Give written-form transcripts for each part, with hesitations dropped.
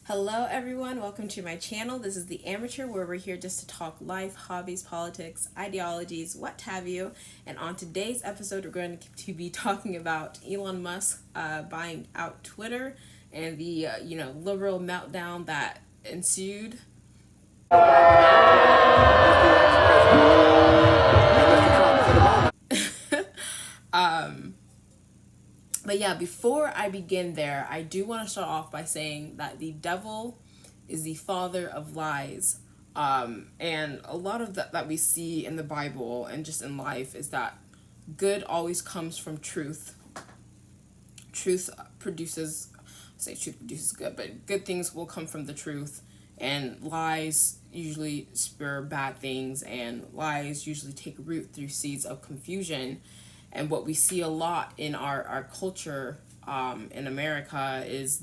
Hello everyone, welcome to my channel. This is The Amateur, where we're here just to talk life, hobbies, politics, ideologies, what have you. And on today's episode, we're going to be talking about Elon Musk buying out Twitter and the liberal meltdown that ensued. But yeah, before I begin there, I do want to start off by saying that the devil is the father of lies. And a lot of that we see in the Bible and just in life is that good always comes from truth. Truth produces, say truth produces good, but good things will come from the truth. And lies usually spur bad things, and lies usually take root through seeds of confusion. And what we see a lot in our culture in America is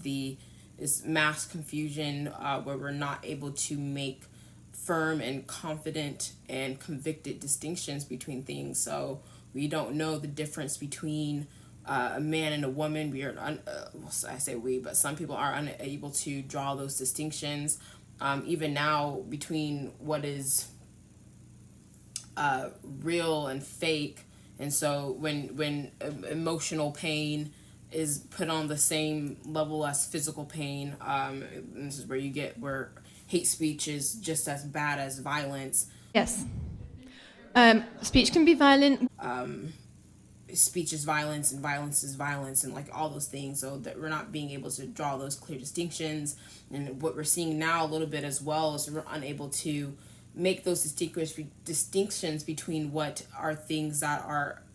mass confusion, where we're not able to make firm and confident and convicted distinctions between things. So we don't know the difference between a man and a woman. I say we, but some people are unable to draw those distinctions. Even now, between what is real and fake. And so when emotional pain is put on the same level as physical pain, and this is where you get where hate speech is just as bad as violence. Yes. Speech can be violent. Speech is violence and violence is violence, and like all those things. So that we're not being able to draw those clear distinctions. And what we're seeing now a little bit as well is we're unable to make those distinctions between what are things that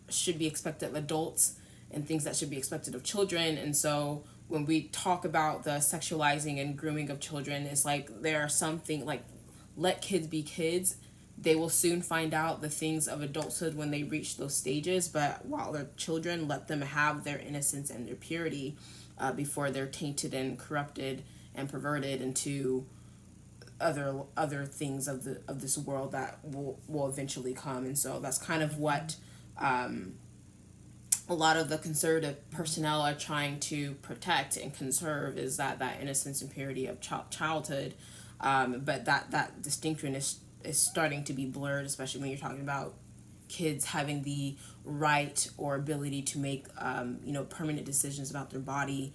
should be expected of adults and things that should be expected of children. And so when we talk about the sexualizing and grooming of children, it's like there are something like, let kids be kids. They will soon find out the things of adulthood when they reach those stages, but while they're children, let them have their innocence and their purity before they're tainted and corrupted and perverted into other things of this world that will eventually come. And so that's kind of what a lot of the conservative personnel are trying to protect and conserve, is that innocence and purity of childhood. But that distinction is starting to be blurred, especially when you're talking about kids having the right or ability to make permanent decisions about their body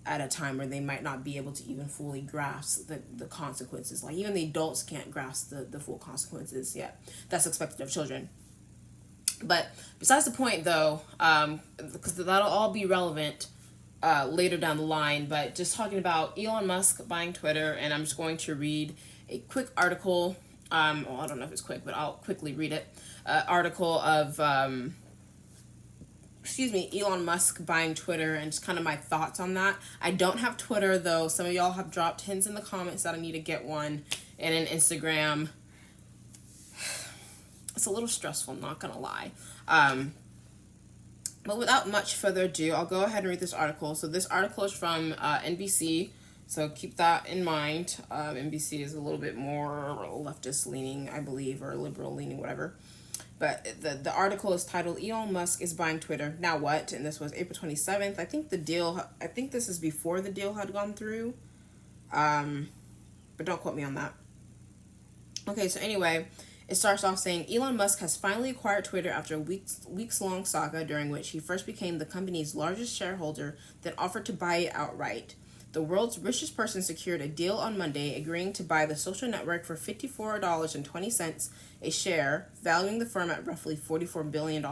at a time where they might not be able to even fully grasp the consequences. Like even the adults can't grasp the full consequences yet. That's expected of children. But besides the point though, because that'll all be relevant later down the line, but just talking about Elon Musk buying Twitter, and I'm just going to read a quick article. Well, I don't know if it's quick, but I'll quickly read it. Article of Elon Musk buying Twitter, and just kind of my thoughts on that. I don't have Twitter though. Some of y'all have dropped hints in the comments that I need to get one, and an Instagram. It's a little stressful, not gonna lie. But without much further ado, I'll go ahead and read this article. So this article is from NBC, so keep that in mind. NBC is a little bit more leftist leaning, I believe, or liberal leaning, whatever. But the article is titled "Elon Musk is buying Twitter. Now what?" And this was April 27th. I think this is before the deal had gone through. But don't quote me on that. Okay, so anyway, it starts off saying Elon Musk has finally acquired Twitter after a weeks-long saga during which he first became the company's largest shareholder, then offered to buy it outright. The world's richest person secured a deal on Monday, agreeing to buy the social network for $54.20 a share, valuing the firm at roughly $44 billion.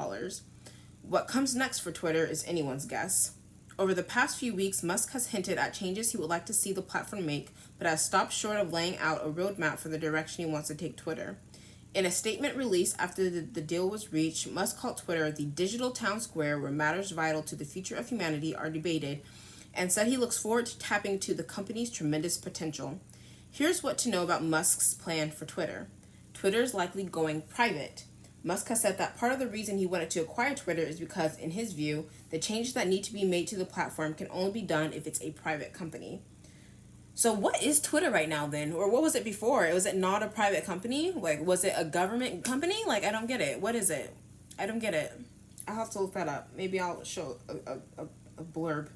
What comes next for Twitter is anyone's guess. Over the past few weeks, Musk has hinted at changes he would like to see the platform make, but has stopped short of laying out a roadmap for the direction he wants to take Twitter. In a statement released after the deal was reached, Musk called Twitter the digital town square where matters vital to the future of humanity are debated, and said he looks forward to tapping into the company's tremendous potential. Here's what to know about Musk's plan for Twitter. Twitter is likely going private. Musk has said that part of the reason he wanted to acquire Twitter is because, in his view, the changes that need to be made to the platform can only be done if it's a private company. So what is Twitter right now then? Or what was it before? Was it not a private company? Like, was it a government company? Like, I don't get it. What is it? I don't get it. I'll have to look that up. Maybe I'll show a blurb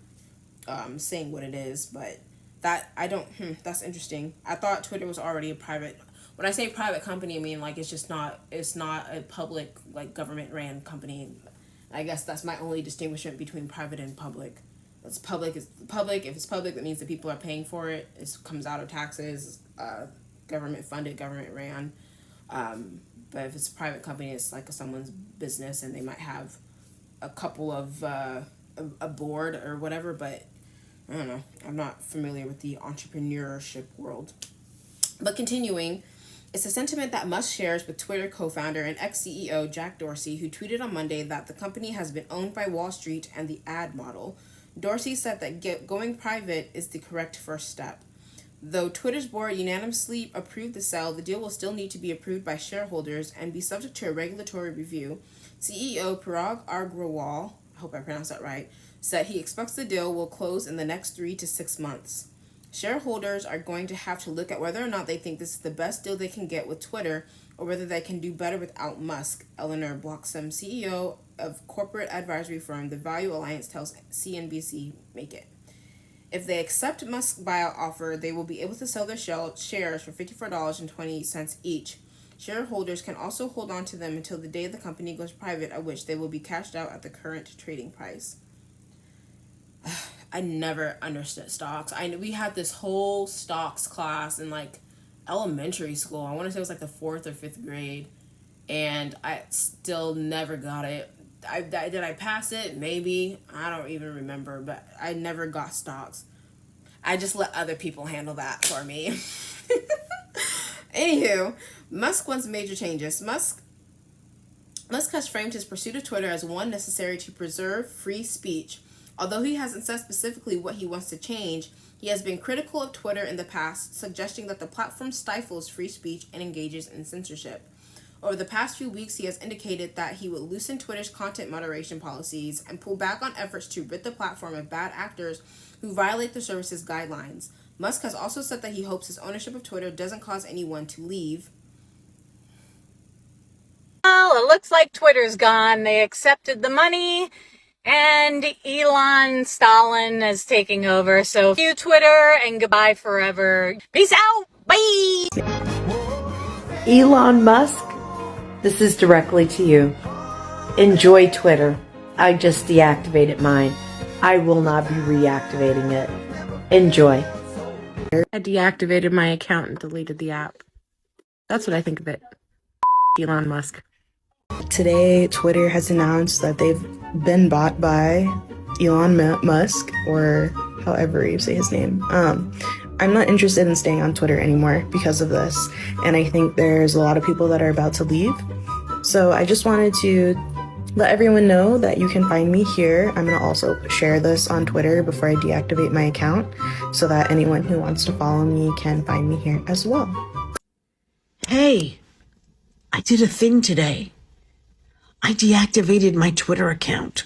saying what it is, but that I don't. That's interesting. I thought Twitter was already a private. When I say private company, I mean like it's just not. It's not a public like government ran company. I guess that's my only distinguishment between private and public. It's public is public. If it's public, that means that people are paying for it. It comes out of taxes, government funded, government ran. But if it's a private company, it's like someone's business, and they might have a couple of a board or whatever. But I don't know. I'm not familiar with the entrepreneurship world. But continuing, it's a sentiment that Musk shares with Twitter co-founder and ex-CEO Jack Dorsey, who tweeted on Monday that the company has been owned by Wall Street and the ad model. Dorsey said that going private is the correct first step. Though Twitter's board unanimously approved the sale, the deal will still need to be approved by shareholders and be subject to a regulatory review. CEO Parag Agrawal, I hope I pronounced that right, said he expects the deal will close in the next 3 to 6 months. Shareholders are going to have to look at whether or not they think this is the best deal they can get with Twitter or whether they can do better without Musk, Eleanor Bloxham, CEO of corporate advisory firm The Value Alliance, tells CNBC Make It. If they accept Musk's buyout offer, they will be able to sell their shares for $54.20 each. Shareholders can also hold on to them until the day the company goes private, at which they will be cashed out at the current trading price. I never understood stocks. We had this whole stocks class in like elementary school. I want to say it was like the 4th or 5th grade, and I still never got it. Did I pass it? Maybe. I don't even remember, but I never got stocks. I just let other people handle that for me. Anywho, Musk wants major changes. Musk has framed his pursuit of Twitter as one necessary to preserve free speech. Although he hasn't said specifically what he wants to change, he has been critical of Twitter in the past, suggesting that the platform stifles free speech and engages in censorship. Over the past few weeks, he has indicated that he would loosen Twitter's content moderation policies and pull back on efforts to rid the platform of bad actors who violate the service's guidelines. Musk has also said that he hopes his ownership of Twitter doesn't cause anyone to leave. Well, it looks like Twitter's gone. They accepted the money, and Elon Stalin is taking over. So, you Twitter, and goodbye forever. Peace out. Bye. Elon Musk, this is directly to you. Enjoy Twitter. I just deactivated mine. I will not be reactivating it. Enjoy. I deactivated my account and deleted the app. That's what I think of it. Elon Musk. Today, Twitter has announced that they've been bought by Elon Musk, or however you say his name. I'm not interested in staying on Twitter anymore because of this, and I think there's a lot of people that are about to leave. So I just wanted to let everyone know that you can find me here. I'm going to also share this on Twitter before I deactivate my account so that anyone who wants to follow me can find me here as well. Hey, I did a thing today. I deactivated my Twitter account.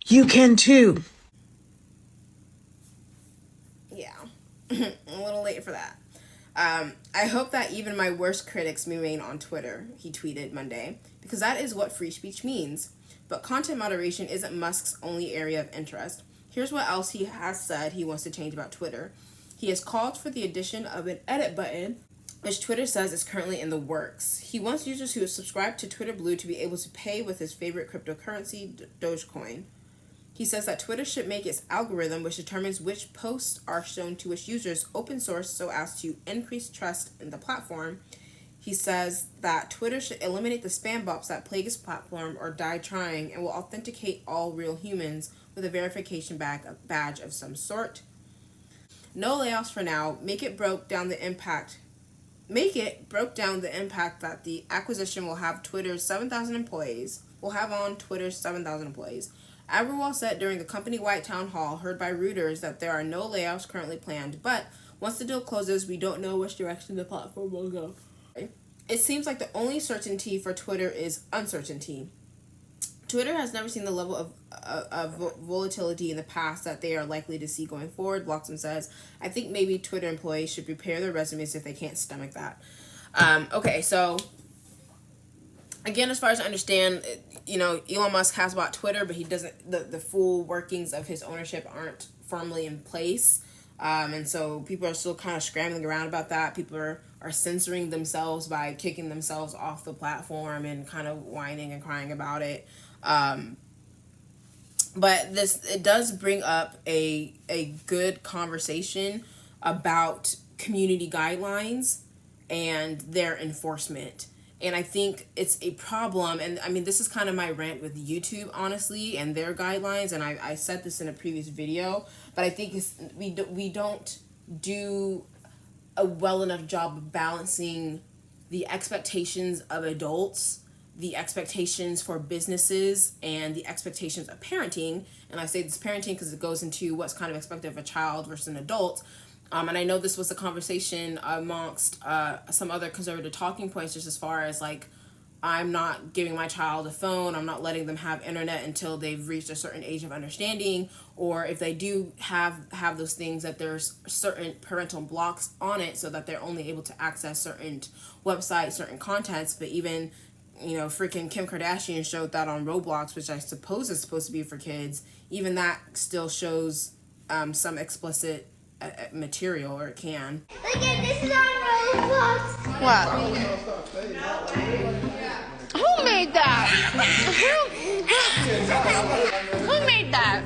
You can too. Yeah, a little late for that. I hope that even my worst critics remain on Twitter, he tweeted Monday, because that is what free speech means. But content moderation isn't Musk's only area of interest. Here's what else he has said he wants to change about Twitter. He has called for the addition of an edit button, which Twitter says is currently in the works. He wants users who subscribe to Twitter Blue to be able to pay with his favorite cryptocurrency, Dogecoin. He says that Twitter should make its algorithm, which determines which posts are shown to its users, open source so as to increase trust in the platform. He says that Twitter should eliminate the spam bots that plague its platform or die trying, and will authenticate all real humans with a verification badge of some sort. No layoffs for now. Make it broke down the impact that the acquisition will have Twitter's 7,000 employees. Agrawal said during the company-wide town hall heard by Reuters that there are no layoffs currently planned, but once the deal closes, we don't know which direction the platform will go. It seems like the only certainty for Twitter is uncertainty. Twitter has never seen the level of volatility in the past that they are likely to see going forward, Bloxham says. I think maybe Twitter employees should prepare their resumes if they can't stomach that. Okay, so again, as far as I understand, Elon Musk has bought Twitter, but he doesn't. The full workings of his ownership aren't firmly in place. And so people are still kind of scrambling around about that. People are censoring themselves by kicking themselves off the platform and kind of whining and crying about it. But it does bring up a good conversation about community guidelines and their enforcement. And I think it's a problem, and I mean, this is kind of my rant with YouTube, honestly, and their guidelines, and I said this in a previous video, but I think we don't do a well enough job of balancing the expectations of adults, the expectations for businesses, and the expectations of parenting. And I say this parenting because it goes into what's kind of expected of a child versus an adult. And I know this was a conversation amongst some other conservative talking points, just as far as like, I'm not giving my child a phone, I'm not letting them have internet until they've reached a certain age of understanding, or if they do have those things, that there's certain parental blocks on it so that they're only able to access certain websites, certain contents. But even, you know, freaking Kim Kardashian showed that on Roblox, which I suppose is supposed to be for kids. Even that still shows some explicit material, or it can. Look at this is on Roblox. What? Who made that? Who made that?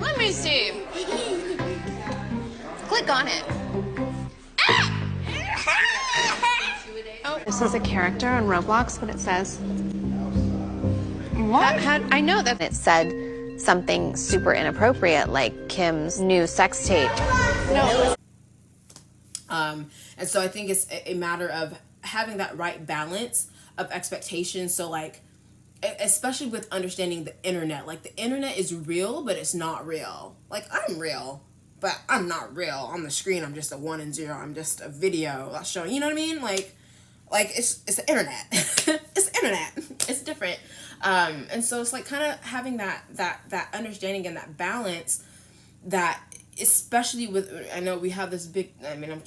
Let me see. Click on it. Oh, this is a character on Roblox. What it says? What? I know that it said something super inappropriate, like Kim's new sex tape. No. And so I think it's a matter of having that right balance of expectations. So like, especially with understanding the internet, like the internet is real, but it's not real. Like, I'm real, but I'm not real. On the screen, I'm just a 1 and 0. I'm just a video showing, you know what I mean? Like it's the internet. It's the internet. It's different. And so it's like kind of having that understanding and that balance, that especially with, I know we have this big, I mean, I'm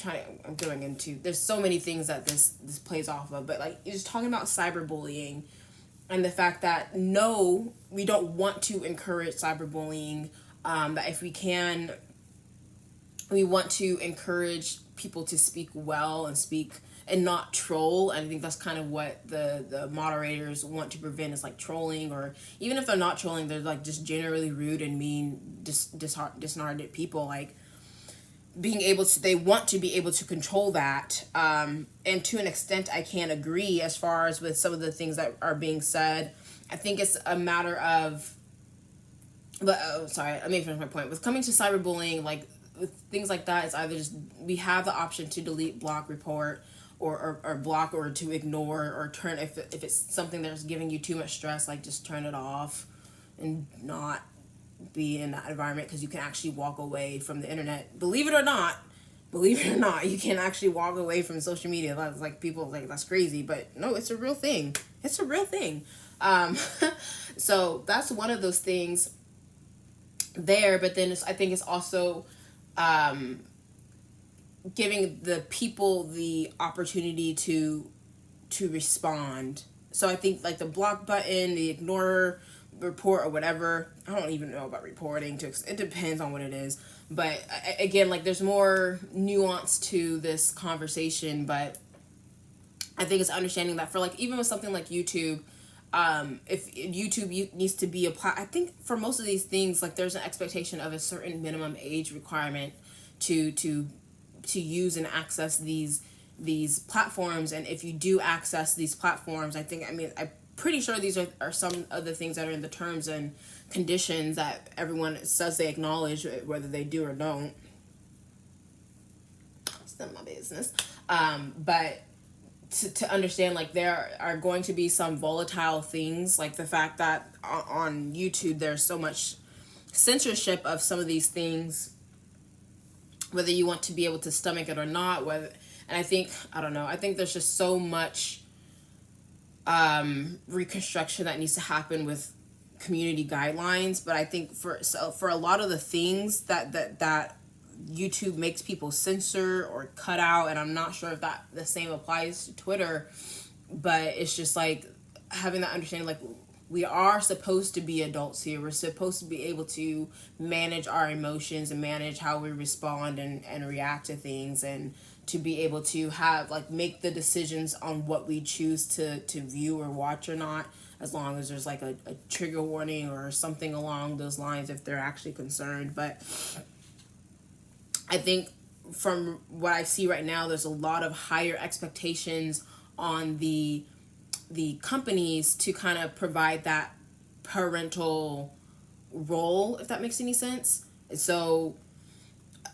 going into, there's so many things that this plays off of, but like, you're just talking about cyberbullying and the fact that no, we don't want to encourage cyberbullying, that if we can, we want to encourage people to speak well and not troll. And I think that's kind of what the moderators want to prevent, is like trolling, or even if they're not trolling, they're like just generally rude and mean, disheartened people. Like, being able to, they want to be able to control that. And to an extent, I can agree as far as with some of the things that are being said. I think it's a matter of, but sorry, let me finish my point. With coming to cyberbullying, like with things like that, it's either just, we have the option to delete, block, report, or block, or to ignore, or turn, if it's something that's giving you too much stress, like just turn it off and not be in that environment, because you can actually walk away from the internet. Believe it or not, you can actually walk away from social media. That's like, people like, that's crazy, but no, it's a real thing. It's a real thing. So that's one of those things there. But then I think it's also giving the people the opportunity to respond. So I think like the block button, the ignore, report, or whatever, I don't even know about reporting, it depends on what it is. But again, like, there's more nuance to this conversation. But I think it's understanding that for like, even with something like YouTube, if YouTube needs to be I think for most of these things, like, there's an expectation of a certain minimum age requirement to use and access these platforms. And if you do access these platforms, I'm pretty sure these are some of the things that are in the terms and conditions that everyone says they acknowledge, whether they do or don't. It's none of my business. But to understand, like, there are going to be some volatile things, like the fact that on YouTube there's so much censorship of some of these things, whether you want to be able to stomach it or not. And I think there's just so much reconstruction that needs to happen with community guidelines. But I think for a lot of the things that YouTube makes people censor or cut out, and I'm not sure if that the same applies to Twitter, but it's just like having that understanding, like, we are supposed to be adults here. We're supposed to be able to manage our emotions and manage how we respond and react to things, and to be able to have, like, make the decisions on what we choose to view or watch or not, as long as there's like a trigger warning or something along those lines if they're actually concerned. But I think from what I see right now, there's a lot of higher expectations on the companies to kind of provide that parental role, if that makes any sense. And so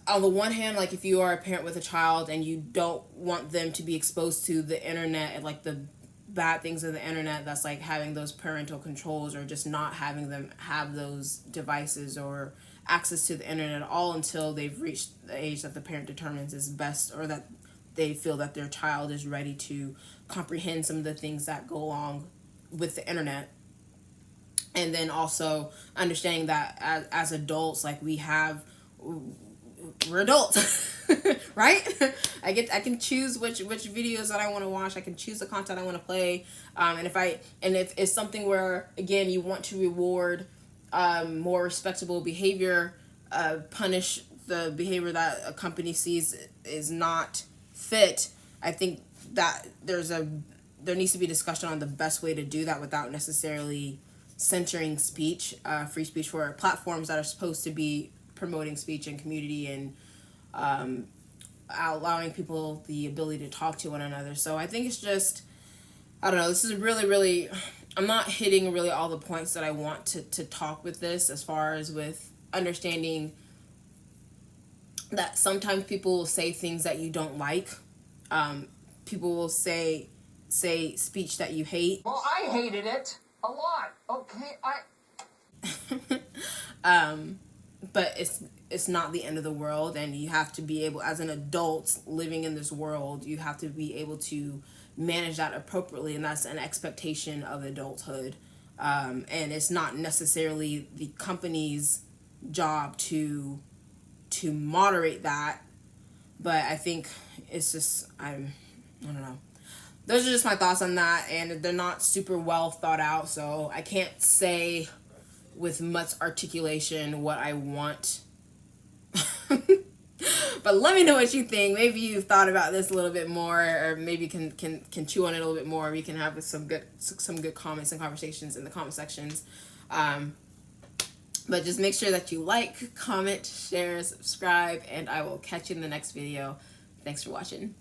on the one hand, like, if you are a parent with a child and you don't want them to be exposed to the internet and like the bad things of the internet, that's like having those parental controls, or just not having them have those devices or access to the internet at all until they've reached the age that the parent determines is best, or that they feel that their child is ready to comprehend some of the things that go along with the internet. And then also understanding that as adults, like, we're adults. Right? I can choose which videos that I want to watch. I can choose the content I want to play. And if it's something where, again, you want to reward more respectable behavior, punish the behavior that a company sees is not fit, I think that there needs to be discussion on the best way to do that without necessarily censoring speech, free speech, for platforms that are supposed to be promoting speech and community and allowing people the ability to talk to one another. So I think it's just, I don't know, this is really, I'm not hitting really all the points that I want to talk with this, as far as with understanding that sometimes people will say things that you don't like. People will say speech that you hate. Well, I hated it a lot. Okay, But it's not the end of the world, and you have to be able, as an adult living in this world, you have to be able to manage that appropriately, and that's an expectation of adulthood. And it's not necessarily the company's job to moderate that, but I think it's just, I don't know. Those are just my thoughts on that, and they're not super well thought out, so I can't say with much articulation what I want. But let me know what you think. Maybe you've thought about this a little bit more, or maybe can chew on it a little bit more. We can have some good comments and conversations in the comment sections. But just make sure that you like, comment, share, subscribe, and I will catch you in the next video. Thanks for watching.